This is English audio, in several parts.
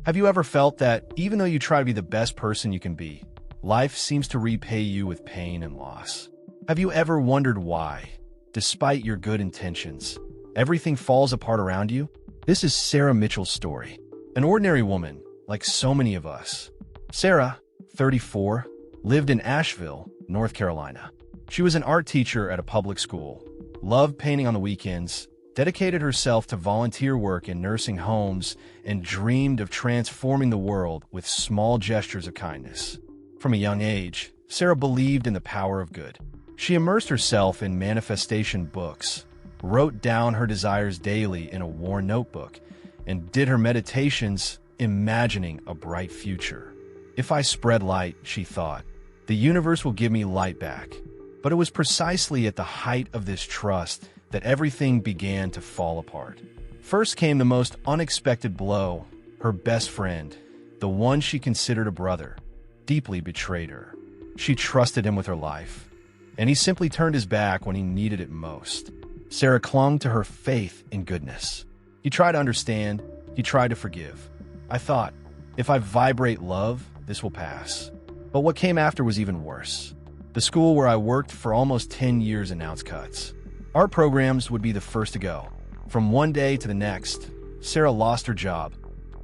Have you ever felt that even though you try to be the best person you can be, life seems to repay you with pain and loss? Have you ever wondered why, despite your good intentions, everything falls apart around you? This is Sarah Mitchell's story. An ordinary woman, like so many of us. Sarah, 34, lived in Asheville, North Carolina. She was an art teacher at a public school, loved painting on the weekends, dedicated herself to volunteer work in nursing homes, and dreamed of transforming the world with small gestures of kindness. From a young age, Sarah believed in the power of good. She immersed herself in manifestation books, wrote down her desires daily in a worn notebook, and did her meditations imagining a bright future. If I spread light, she thought, the universe will give me light back. But it was precisely at the height of this trust that everything began to fall apart. First came the most unexpected blow. Her best friend, the one she considered a brother, deeply betrayed her. She trusted him with her life, and he simply turned his back when he needed it most. Sarah clung to her faith in goodness. He tried to understand, he tried to forgive. I thought, if I vibrate love, this will pass. But what came after was even worse. The school where I worked for almost 10 years announced cuts. Art programs would be the first to go. From one day to the next, Sarah lost her job,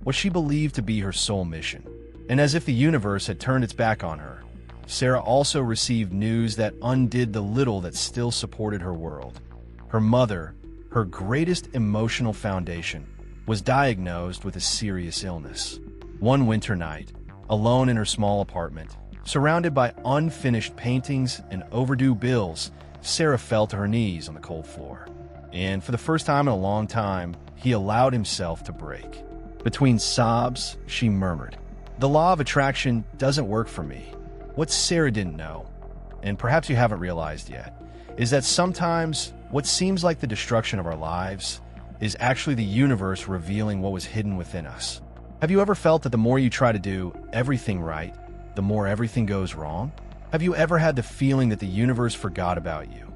what she believed to be her sole mission. And as if the universe had turned its back on her, Sarah also received news that undid the little that still supported her world. Her mother, her greatest emotional foundation, was diagnosed with a serious illness. One winter night, alone in her small apartment, surrounded by unfinished paintings and overdue bills, Sarah fell to her knees on the cold floor. And for the first time in a long time, he allowed himself to break. Between sobs, she murmured, "The law of attraction doesn't work for me." What Sarah didn't know, and perhaps you haven't realized yet, is that sometimes what seems like the destruction of our lives is actually the universe revealing what was hidden within us. Have you ever felt that the more you try to do everything right, the more everything goes wrong? Have you ever had the feeling that the universe forgot about you,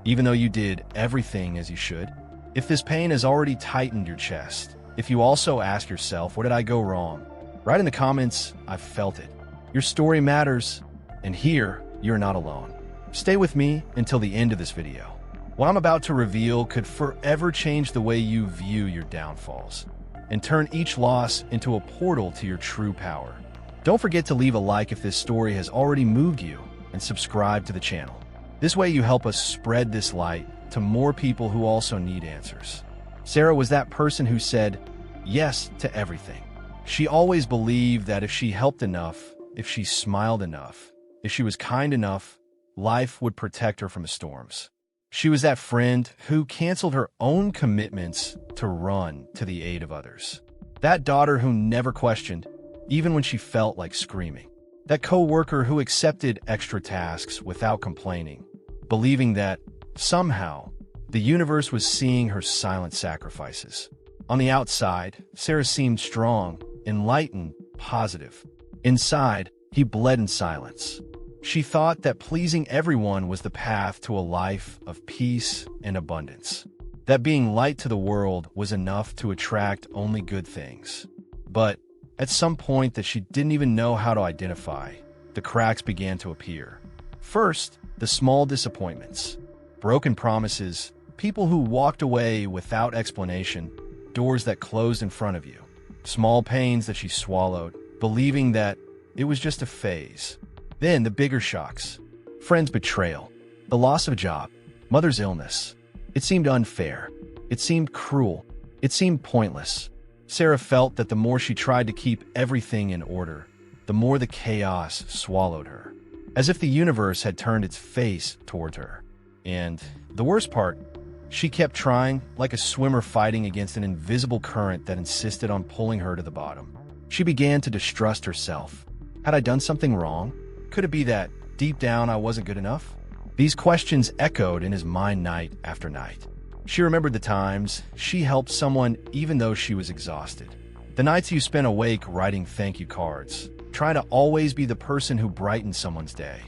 even though you did everything as you should? If this pain has already tightened your chest, if you also ask yourself, what did I go wrong? Write in the comments, I've felt it. Your story matters, and here, you're not alone. Stay with me until the end of this video. What I'm about to reveal could forever change the way you view your downfalls, and turn each loss into a portal to your true power. Don't forget to leave a like if this story has already moved you, and subscribe to the channel. This way you help us spread this light to more people who also need answers. Sarah was that person who said yes to everything. She always believed that if she helped enough, if she smiled enough, if she was kind enough, life would protect her from the storms. She was that friend who canceled her own commitments to run to the aid of others. That daughter who never questioned, even when she felt like screaming. That co-worker who accepted extra tasks without complaining, believing that, somehow, the universe was seeing her silent sacrifices. On the outside, Sarah seemed strong, enlightened, positive. Inside, he bled in silence. She thought that pleasing everyone was the path to a life of peace and abundance. That being light to the world was enough to attract only good things. But at some point that she didn't even know how to identify, the cracks began to appear. First, the small disappointments, broken promises, people who walked away without explanation, doors that closed in front of you, small pains that she swallowed, believing that it was just a phase. Then the bigger shocks, friends' betrayal, the loss of a job, mother's illness. It seemed unfair. It seemed cruel. It seemed pointless. Sarah felt that the more she tried to keep everything in order, the more the chaos swallowed her, as if the universe had turned its face toward her. And the worst part, she kept trying, like a swimmer fighting against an invisible current that insisted on pulling her to the bottom. She began to distrust herself. Had I done something wrong? Could it be that, deep down, I wasn't good enough? These questions echoed in his mind night after night. She remembered the times she helped someone even though she was exhausted. The nights you spent awake writing thank you cards, trying to always be the person who brightened someone's day.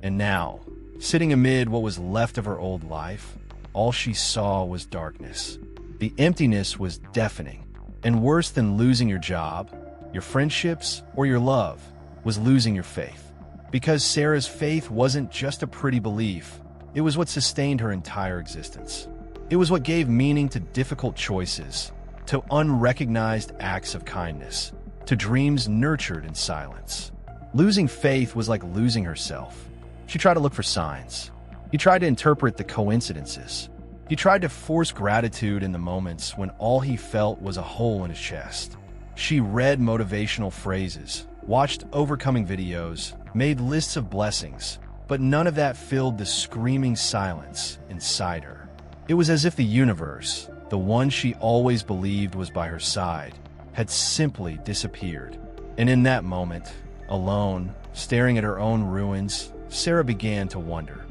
And now, sitting amid what was left of her old life, all she saw was darkness. The emptiness was deafening. And worse than losing your job, your friendships, or your love, was losing your faith. Because Sarah's faith wasn't just a pretty belief, it was what sustained her entire existence. It was what gave meaning to difficult choices, to unrecognized acts of kindness, to dreams nurtured in silence. Losing faith was like losing herself. She tried to look for signs. She tried to interpret the coincidences. He tried to force gratitude in the moments when all he felt was a hole in his chest. She read motivational phrases, watched overcoming videos, made lists of blessings, but none of that filled the screaming silence inside her. It was as if the universe, the one she always believed was by her side, had simply disappeared. And in that moment, alone, staring at her own ruins, Sarah began to wonder,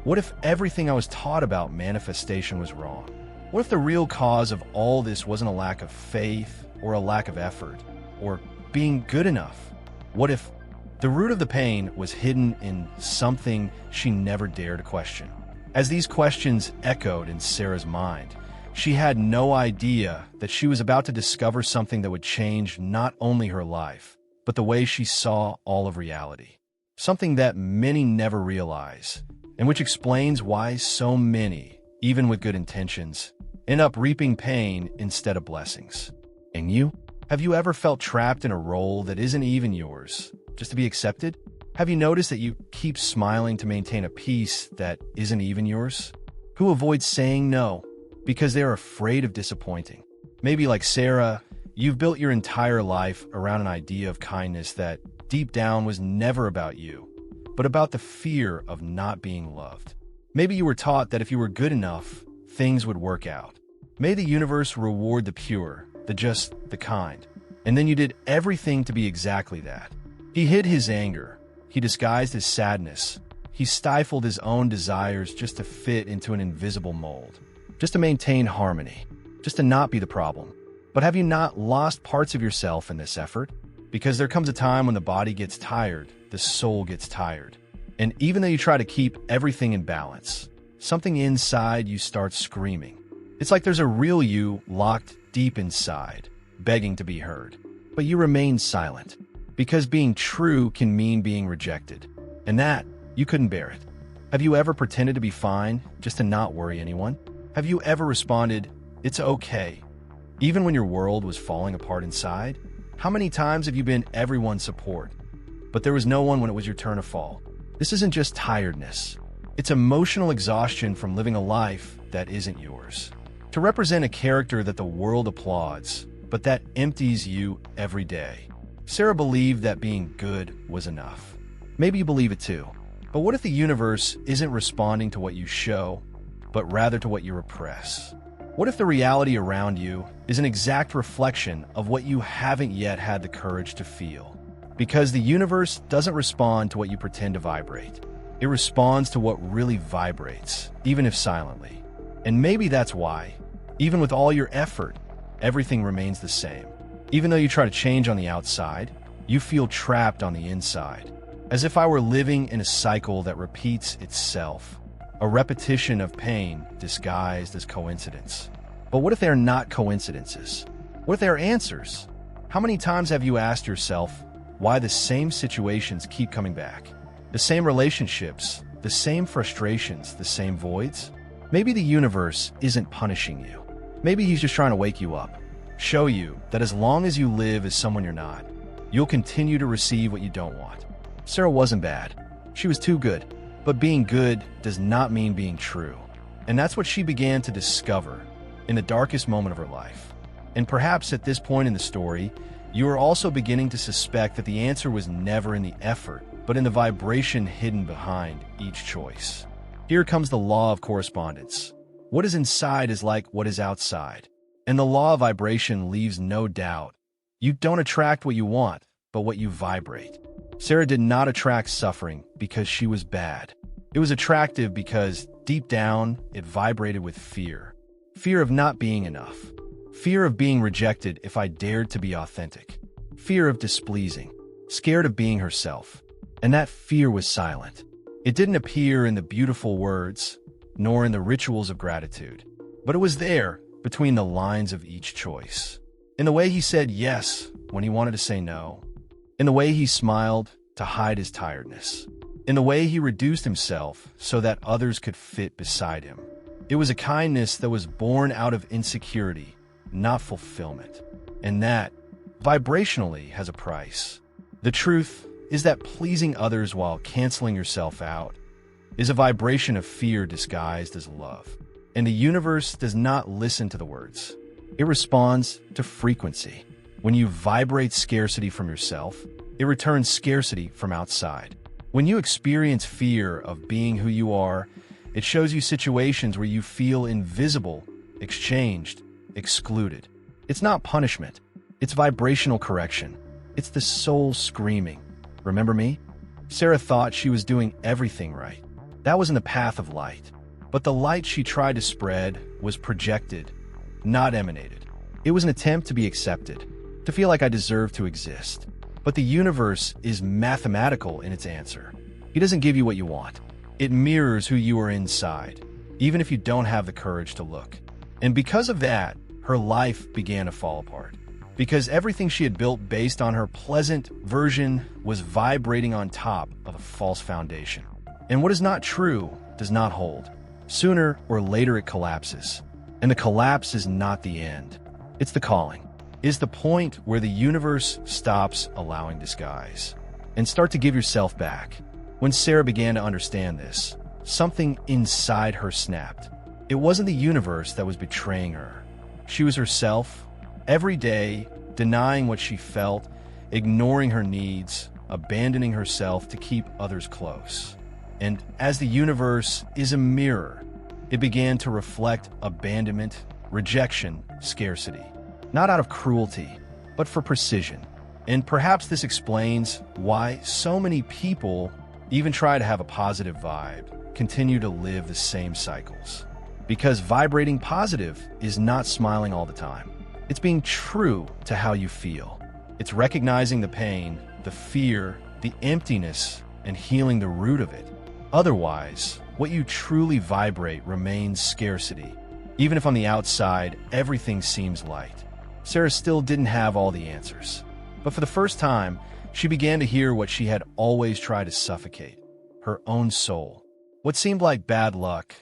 what if everything I was taught about manifestation was wrong? What if the real cause of all this wasn't a lack of faith or a lack of effort or being good enough? What if the root of the pain was hidden in something she never dared to question? As these questions echoed in Sarah's mind, she had no idea that she was about to discover something that would change not only her life, but the way she saw all of reality. Something that many never realize, and which explains why so many, even with good intentions, end up reaping pain instead of blessings. And you? Have you ever felt trapped in a role that isn't even yours, just to be accepted? Have you noticed that you keep smiling to maintain a peace that isn't even yours? Who avoid saying no because they're afraid of disappointing? Maybe like Sarah, you've built your entire life around an idea of kindness that deep down was never about you, but about the fear of not being loved. Maybe you were taught that if you were good enough, things would work out. May the universe reward the pure, the kind. And then you did everything to be exactly that. He hid his anger. He disguised his sadness. He stifled his own desires just to fit into an invisible mold, just to maintain harmony, just to not be the problem. But have you not lost parts of yourself in this effort? Because there comes a time when the body gets tired, the soul gets tired. And even though you try to keep everything in balance, something inside you starts screaming. It's like there's a real you locked deep inside, begging to be heard. But you remain silent. Because being true can mean being rejected. And that, you couldn't bear it. Have you ever pretended to be fine just to not worry anyone? Have you ever responded, "It's okay," even when your world was falling apart inside? How many times have you been everyone's support, but there was no one when it was your turn to fall? This isn't just tiredness. It's emotional exhaustion from living a life that isn't yours. To represent a character that the world applauds, but that empties you every day. Sarah believed that being good was enough. Maybe you believe it too. But what if the universe isn't responding to what you show, but rather to what you repress? What if the reality around you is an exact reflection of what you haven't yet had the courage to feel? Because the universe doesn't respond to what you pretend to vibrate. It responds to what really vibrates, even if silently. And maybe that's why, even with all your effort, everything remains the same. Even though you try to change on the outside, you feel trapped on the inside. As if I were living in a cycle that repeats itself. A repetition of pain disguised as coincidence. But what if they are not coincidences? What if they are answers? How many times have you asked yourself why the same situations keep coming back? The same relationships, the same frustrations, the same voids? Maybe the universe isn't punishing you. Maybe he's just trying to wake you up. Show you that as long as you live as someone you're not, you'll continue to receive what you don't want. Sarah wasn't bad. She was too good. But being good does not mean being true. And that's what she began to discover in the darkest moment of her life. And perhaps at this point in the story, you are also beginning to suspect that the answer was never in the effort, but in the vibration hidden behind each choice. Here comes the law of correspondence. What is inside is like what is outside. And the law of vibration leaves no doubt. You don't attract what you want, but what you vibrate. Sarah did not attract suffering because she was bad. It was attractive because, deep down, it vibrated with fear. Fear of not being enough. Fear of being rejected if I dared to be authentic. Fear of displeasing. Scared of being herself. And that fear was silent. It didn't appear in the beautiful words, nor in the rituals of gratitude. But it was there, between the lines of each choice. In the way he said yes when he wanted to say no, in the way he smiled to hide his tiredness, in the way he reduced himself so that others could fit beside him. It was a kindness that was born out of insecurity, not fulfillment. And that, vibrationally, has a price. The truth is that pleasing others while canceling yourself out is a vibration of fear disguised as love. And the universe does not listen to the words. It responds to frequency. When you vibrate scarcity from yourself, it returns scarcity from outside. When you experience fear of being who you are, it shows you situations where you feel invisible, exchanged, excluded. It's not punishment. It's vibrational correction. It's the soul screaming. Remember me? Sarah thought she was doing everything right. That was in the path of light. But the light she tried to spread was projected, not emanated. It was an attempt to be accepted, to feel like I deserve to exist. But the universe is mathematical in its answer. It doesn't give you what you want. It mirrors who you are inside, even if you don't have the courage to look. And because of that, her life began to fall apart. Because everything she had built based on her pleasant version was vibrating on top of a false foundation. And what is not true does not hold. Sooner or later it collapses. And the collapse is not the end. It's the calling. It's the point where the universe stops allowing disguise and start to give yourself back. When Sarah began to understand this, something inside her snapped. It wasn't the universe that was betraying her. She was herself, every day, denying what she felt, ignoring her needs, abandoning herself to keep others close. And as the universe is a mirror, it began to reflect abandonment, rejection, scarcity. Not out of cruelty, but for precision. And perhaps this explains why so many people even try to have a positive vibe, continue to live the same cycles. Because vibrating positive is not smiling all the time. It's being true to how you feel. It's recognizing the pain, the fear, the emptiness, and healing the root of it. Otherwise, what you truly vibrate remains scarcity, even if on the outside everything seems light. Sarah still didn't have all the answers. But for the first time, she began to hear what she had always tried to suffocate, her own soul. What seemed like bad luck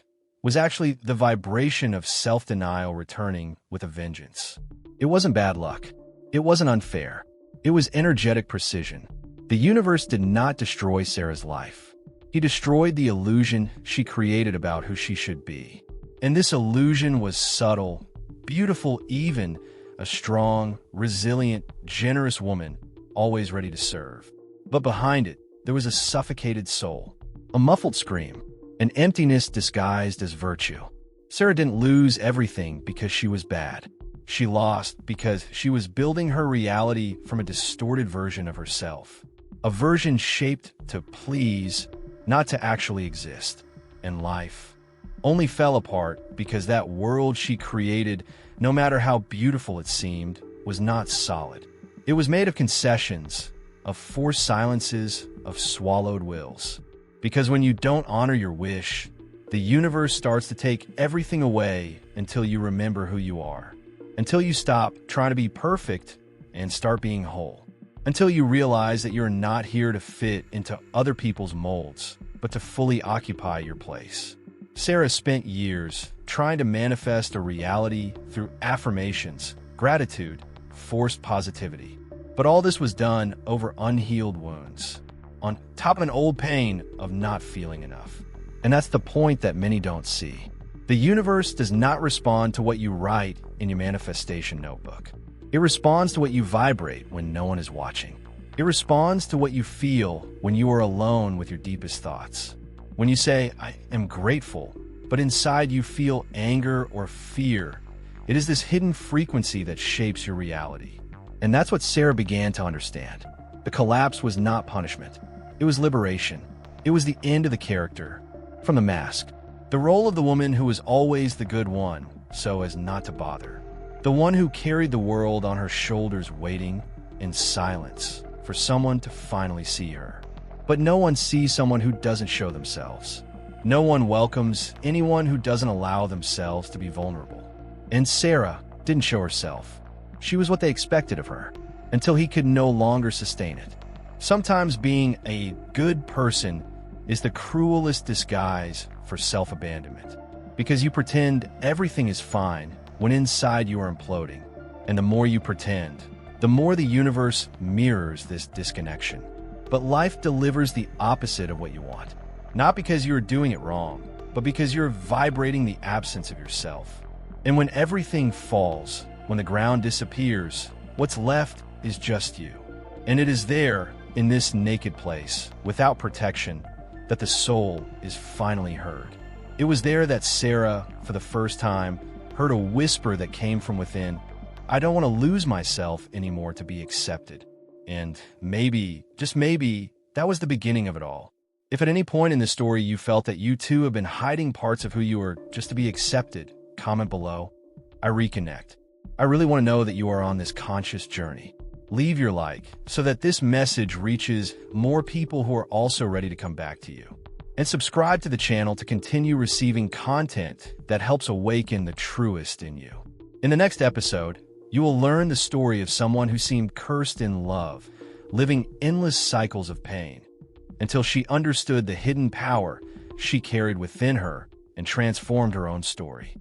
was actually the vibration of self-denial returning with a vengeance. It wasn't bad luck. It wasn't unfair. It was energetic precision. The universe did not destroy Sarah's life. He destroyed the illusion she created about who she should be. And this illusion was subtle, beautiful, even a strong, resilient, generous woman, always ready to serve. But behind it, there was a suffocated soul, a muffled scream, an emptiness disguised as virtue. Sarah didn't lose everything because she was bad. She lost because she was building her reality from a distorted version of herself, a version shaped to please, not to actually exist. And life only fell apart because that world she created, no matter how beautiful it seemed, was not solid. It was made of concessions, of forced silences, of swallowed wills. Because when you don't honor your wish, the universe starts to take everything away until you remember who you are. Until you stop trying to be perfect and start being whole. Until you realize that you're not here to fit into other people's molds, but to fully occupy your place. Sarah spent years trying to manifest a reality through affirmations, gratitude, forced positivity. But all this was done over unhealed wounds, on top of an old pain of not feeling enough. And that's the point that many don't see. The universe does not respond to what you write in your manifestation notebook. It responds to what you vibrate when no one is watching. It responds to what you feel when you are alone with your deepest thoughts. When you say, I am grateful, but inside you feel anger or fear, it is this hidden frequency that shapes your reality. And that's what Sarah began to understand. The collapse was not punishment. It was liberation. It was the end of the character, from the mask. The role of the woman who was always the good one, so as not to bother. The one who carried the world on her shoulders waiting in silence for someone to finally see her. But no one sees someone who doesn't show themselves. No one welcomes anyone who doesn't allow themselves to be vulnerable. And Sarah didn't show herself. She was what they expected of her. until he could no longer sustain it. Sometimes being a good person is the cruelest disguise for self-abandonment, because you pretend everything is fine when inside you are imploding. And the more you pretend, the more the universe mirrors this disconnection. But life delivers the opposite of what you want. Not because you're doing it wrong, but because you're vibrating the absence of yourself. And when everything falls, when the ground disappears, what's left is just you. And it is there, in this naked place, without protection, that the soul is finally heard. It was there that Sarah, for the first time, heard a whisper that came from within. I don't want to lose myself anymore to be accepted. And maybe, just maybe, that was the beginning of it all. If at any point in this story you felt that you too have been hiding parts of who you are just to be accepted, comment below. I reconnect. I really want to know that you are on this conscious journey. Leave your like so that this message reaches more people who are also ready to come back to you. And subscribe to the channel to continue receiving content that helps awaken the truest in you. In the next episode, you will learn the story of someone who seemed cursed in love, living endless cycles of pain, until she understood the hidden power she carried within her and transformed her own story.